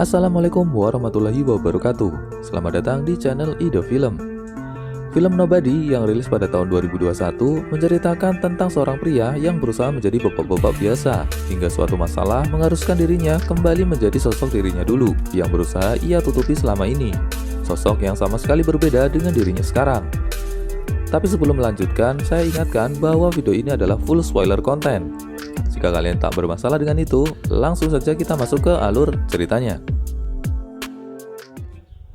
Assalamualaikum warahmatullahi wabarakatuh. Selamat datang di channel Ido Film. Film Nobody yang rilis pada tahun 2021 menceritakan tentang seorang pria yang berusaha menjadi bapak-bapak biasa hingga suatu masalah mengharuskan dirinya kembali menjadi sosok dirinya dulu yang berusaha ia tutupi selama ini. Sosok yang sama sekali berbeda dengan dirinya sekarang. Tapi sebelum melanjutkan, saya ingatkan bahwa video ini adalah full spoiler content. Jika kalian tak bermasalah dengan itu, langsung saja kita masuk ke alur ceritanya.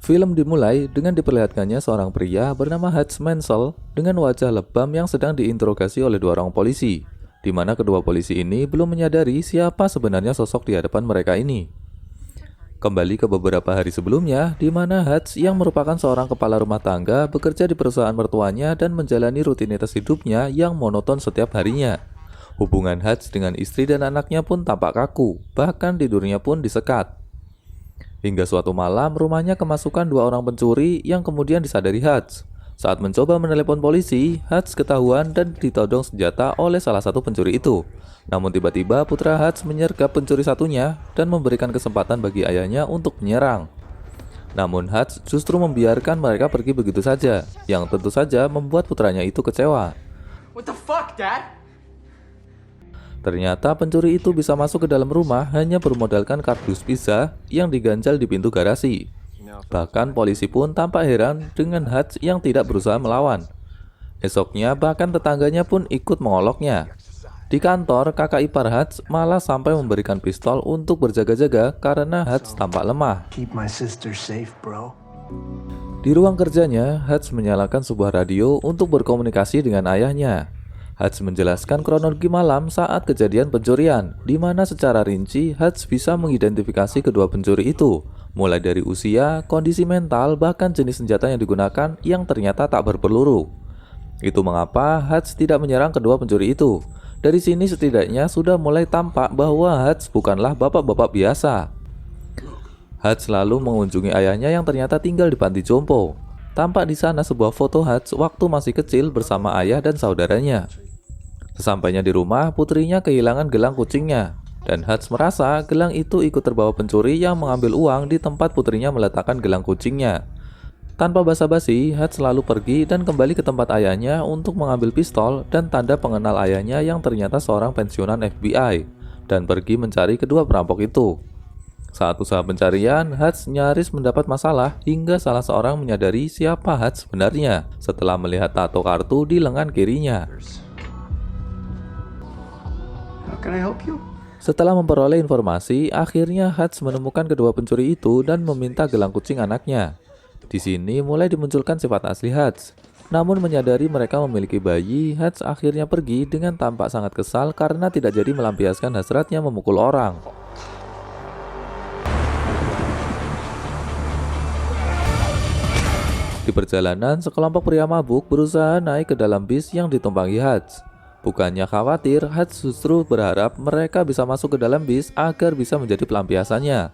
Film dimulai dengan diperlihatkannya seorang pria bernama Hutch Mansell dengan wajah lebam yang sedang diinterogasi oleh dua orang polisi, di mana kedua polisi ini belum menyadari siapa sebenarnya sosok di hadapan mereka ini. Kembali ke beberapa hari sebelumnya, di mana Hutch yang merupakan seorang kepala rumah tangga bekerja di perusahaan mertuanya dan menjalani rutinitas hidupnya yang monoton setiap harinya. Hubungan Hutch dengan istri dan anaknya pun tampak kaku, bahkan tidurnya pun disekat. Hingga suatu malam, rumahnya kemasukan dua orang pencuri yang kemudian disadari Hutch. Saat mencoba menelepon polisi, Hutch ketahuan dan ditodong senjata oleh salah satu pencuri itu. Namun tiba-tiba putra Hutch menyergap pencuri satunya dan memberikan kesempatan bagi ayahnya untuk menyerang. Namun Hutch justru membiarkan mereka pergi begitu saja, yang tentu saja membuat putranya itu kecewa. What the fuck, Dad? Ternyata pencuri itu bisa masuk ke dalam rumah hanya bermodalkan kardus pizza yang diganjal di pintu garasi. Bahkan polisi pun tampak heran dengan Hutch yang tidak berusaha melawan. Esoknya bahkan tetangganya pun ikut mengoloknya. Di kantor, kakak ipar Hutch malah sampai memberikan pistol untuk berjaga-jaga karena Hutch tampak lemah. Keep my sister safe, bro. Di ruang kerjanya, Hutch menyalakan sebuah radio untuk berkomunikasi dengan ayahnya. Hutch menjelaskan kronologi malam saat kejadian pencurian, di mana secara rinci Hutch bisa mengidentifikasi kedua pencuri itu, mulai dari usia, kondisi mental, bahkan jenis senjata yang digunakan yang ternyata tak berpeluru. Itu mengapa Hutch tidak menyerang kedua pencuri itu. Dari sini setidaknya sudah mulai tampak bahwa Hutch bukanlah bapak-bapak biasa. Hutch lalu mengunjungi ayahnya yang ternyata tinggal di panti jompo. Tampak di sana sebuah foto Hutch waktu masih kecil bersama ayah dan saudaranya. Sesampainya di rumah, putrinya kehilangan gelang kucingnya, dan Hutch merasa gelang itu ikut terbawa pencuri yang mengambil uang di tempat putrinya meletakkan gelang kucingnya. Tanpa basa-basi, Hutch lalu pergi dan kembali ke tempat ayahnya untuk mengambil pistol dan tanda pengenal ayahnya yang ternyata seorang pensiunan FBI, dan pergi mencari kedua perampok itu. Saat usaha pencarian, Hutch nyaris mendapat masalah hingga salah seorang menyadari siapa Hutch sebenarnya setelah melihat tato kartu di lengan kirinya. How can I help you? Setelah memperoleh informasi, akhirnya Hutch menemukan kedua pencuri itu dan meminta gelang kucing anaknya. Di sini mulai dimunculkan sifat asli Hutch. Namun menyadari mereka memiliki bayi, Hutch akhirnya pergi dengan tampak sangat kesal karena tidak jadi melampiaskan hasratnya memukul orang. Di perjalanan, sekelompok pria mabuk berusaha naik ke dalam bis yang ditumpangi Hutch. Bukannya khawatir, Hutch justru berharap mereka bisa masuk ke dalam bis agar bisa menjadi pelampiasannya.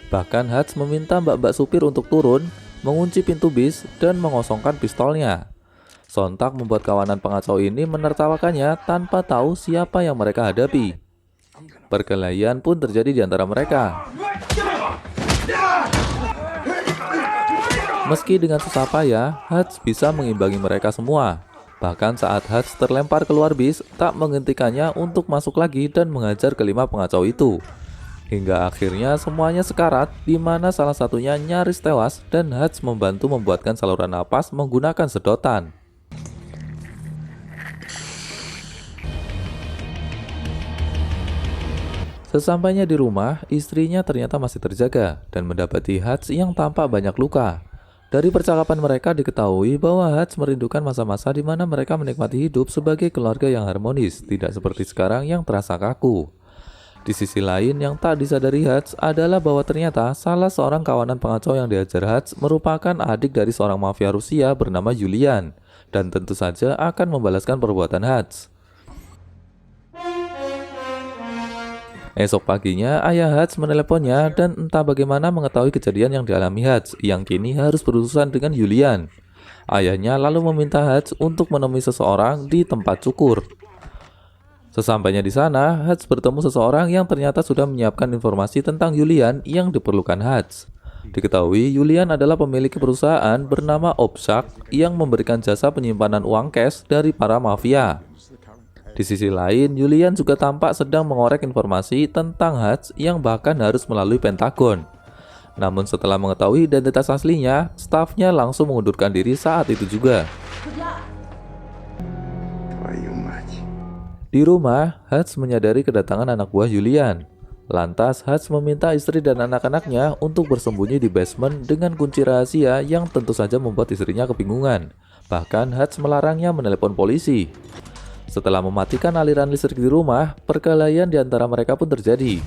Bahkan Hutch meminta mbak-mbak supir untuk turun, mengunci pintu bis, dan mengosongkan pistolnya. Sontak membuat kawanan pengacau ini menertawakannya tanpa tahu siapa yang mereka hadapi. Perkelahian pun terjadi di antara mereka. Meski dengan susah payah, Hutch bisa mengimbangi mereka semua. Bahkan saat Hutch terlempar keluar bis, tak menghentikannya untuk masuk lagi dan mengajar kelima pengacau itu. Hingga akhirnya semuanya sekarat, di mana salah satunya nyaris tewas dan Hutch membantu membuatkan saluran napas menggunakan sedotan. Sesampainya di rumah, istrinya ternyata masih terjaga dan mendapati Hutch yang tampak banyak luka. Dari percakapan mereka diketahui bahwa Hutch merindukan masa-masa di mana mereka menikmati hidup sebagai keluarga yang harmonis, tidak seperti sekarang yang terasa kaku. Di sisi lain, yang tak disadari Hutch adalah bahwa ternyata salah seorang kawanan pengacau yang diajar Hutch merupakan adik dari seorang mafia Rusia bernama Julian, dan tentu saja akan membalaskan perbuatan Hutch. Esok paginya, ayah Hutch meneleponnya dan entah bagaimana mengetahui kejadian yang dialami Hutch yang kini harus berurusan dengan Julian. Ayahnya lalu meminta Hutch untuk menemui seseorang di tempat cukur. Sesampainya di sana, Hutch bertemu seseorang yang ternyata sudah menyiapkan informasi tentang Julian yang diperlukan Hutch. Diketahui, Julian adalah pemilik perusahaan bernama Opshark yang memberikan jasa penyimpanan uang cash dari para mafia. Di sisi lain, Julian juga tampak sedang mengorek informasi tentang Hutch yang bahkan harus melalui Pentagon. Namun setelah mengetahui identitas aslinya, stafnya langsung mengundurkan diri saat itu juga. Di rumah, Hutch menyadari kedatangan anak buah Julian. Lantas, Hutch meminta istri dan anak-anaknya untuk bersembunyi di basement dengan kunci rahasia yang tentu saja membuat istrinya kebingungan. Bahkan, Hutch melarangnya menelepon polisi. Setelah mematikan aliran listrik di rumah, perkelahian di antara mereka pun terjadi.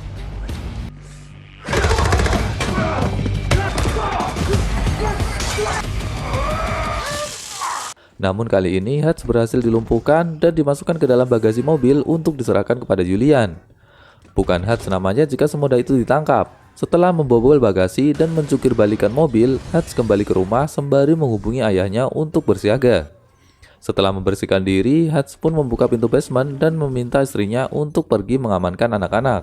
Namun kali ini Hutch berhasil dilumpuhkan dan dimasukkan ke dalam bagasi mobil untuk diserahkan kepada Julian. Bukan Hutch namanya jika semudah itu ditangkap. Setelah membobol bagasi dan mencukir balikan mobil, Hutch kembali ke rumah sembari menghubungi ayahnya untuk bersiaga. Setelah membersihkan diri, Hutch pun membuka pintu basement dan meminta istrinya untuk pergi mengamankan anak-anak.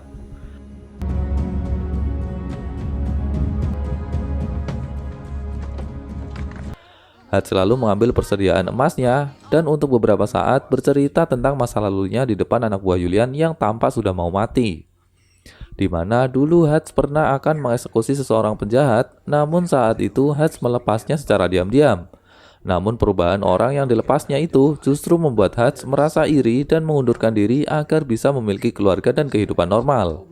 Hutch selalu mengambil persediaan emasnya dan untuk beberapa saat bercerita tentang masa lalunya di depan anak buah Julian yang tampak sudah mau mati. Di mana dulu Hutch pernah akan mengeksekusi seseorang penjahat, namun saat itu Hutch melepasnya secara diam-diam. Namun perubahan orang yang dilepasnya itu justru membuat Hutch merasa iri dan mengundurkan diri agar bisa memiliki keluarga dan kehidupan normal.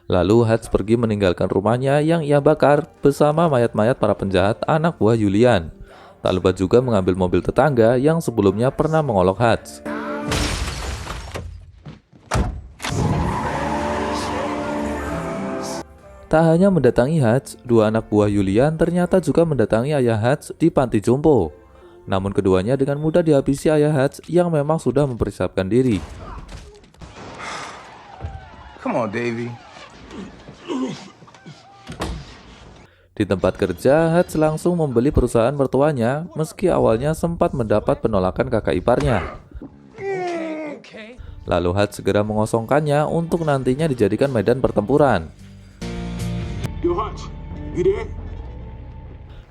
Lalu Hutch pergi meninggalkan rumahnya yang ia bakar bersama mayat-mayat para penjahat anak buah Julian. Tak lupa juga mengambil mobil tetangga yang sebelumnya pernah mengolok Hutch. Tak hanya mendatangi Hutch, dua anak buah Julian ternyata juga mendatangi ayah Hutch di panti jompo. Namun keduanya dengan mudah dihabisi ayah Hutch yang memang sudah mempersiapkan diri. Come on, Davey. Di tempat kerja, Hutch langsung membeli perusahaan mertuanya meski awalnya sempat mendapat penolakan kakak iparnya. Lalu Hutch segera mengosongkannya untuk nantinya dijadikan medan pertempuran.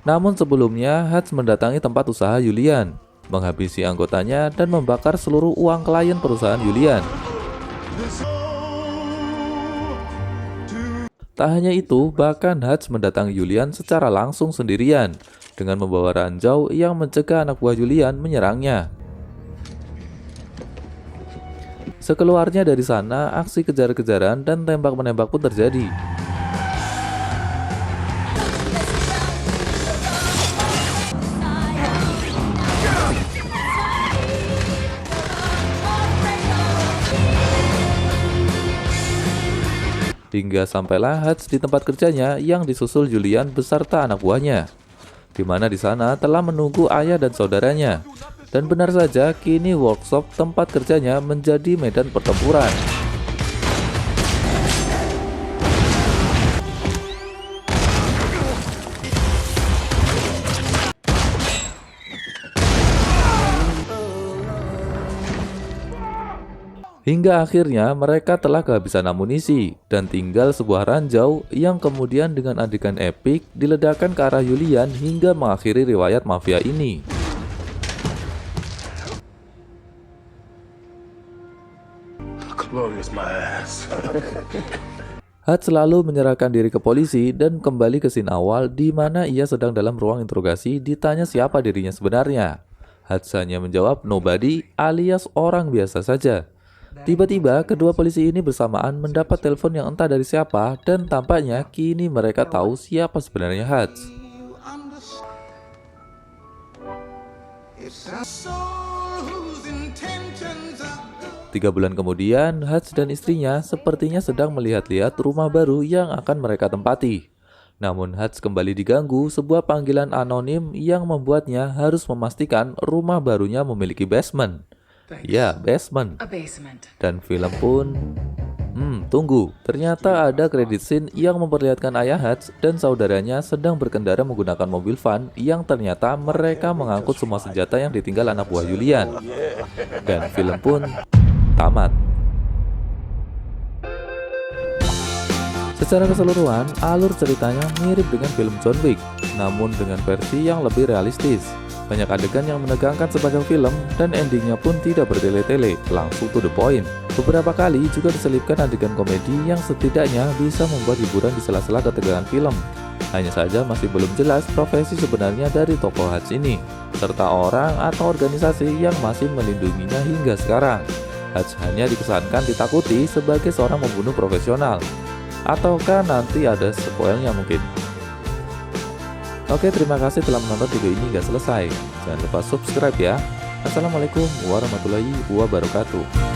Namun sebelumnya, Hutch mendatangi tempat usaha Julian, menghabisi anggotanya dan membakar seluruh uang klien perusahaan Julian. Tak hanya itu, bahkan Hutch mendatangi Julian secara langsung sendirian dengan membawa ranjau yang mencegah anak buah Julian menyerangnya. Sekeluarnya dari sana, aksi kejar-kejaran dan tembak-menembak pun terjadi. Hingga sampailah Hutch di tempat kerjanya yang disusul Julian beserta anak buahnya, di mana di sana telah menunggu ayah dan saudaranya. Dan benar saja, kini workshop tempat kerjanya menjadi medan pertempuran. Hingga akhirnya mereka telah kehabisan amunisi dan tinggal sebuah ranjau yang kemudian dengan adegan epik diledakkan ke arah Julian hingga mengakhiri riwayat mafia ini. Hutch selalu menyerahkan diri ke polisi dan kembali ke scene awal di mana ia sedang dalam ruang interogasi ditanya siapa dirinya sebenarnya. Hutch hanya menjawab nobody alias orang biasa saja. Tiba-tiba, kedua polisi ini bersamaan mendapat telepon yang entah dari siapa dan tampaknya kini mereka tahu siapa sebenarnya Hutch. 3 bulan kemudian, Hutch dan istrinya sepertinya sedang melihat-lihat rumah baru yang akan mereka tempati. Namun Hutch kembali diganggu sebuah panggilan anonim yang membuatnya harus memastikan rumah barunya memiliki basement. Ya, basement. Dan film pun... tunggu. Ternyata ada credit scene yang memperlihatkan ayah Hutch dan saudaranya sedang berkendara menggunakan mobil van yang ternyata mereka mengangkut semua senjata yang ditinggal anak buah Julian. Dan film pun tamat. Secara keseluruhan, alur ceritanya mirip dengan film John Wick, namun dengan versi yang lebih realistis. Banyak adegan yang menegangkan sepanjang film, dan endingnya pun tidak bertele-tele, langsung to the point. Beberapa kali juga diselipkan adegan komedi yang setidaknya bisa membuat hiburan di sela-sela ketegangan film. Hanya saja masih belum jelas profesi sebenarnya dari tokoh Hutch ini, serta orang atau organisasi yang masih melindunginya hingga sekarang. Hutch hanya dikesankan ditakuti sebagai seorang pembunuh profesional. Ataukah nanti ada spoilnya mungkin? Oke, terima kasih telah menonton video ini hingga selesai. Jangan lupa subscribe ya. Assalamualaikum warahmatullahi wabarakatuh.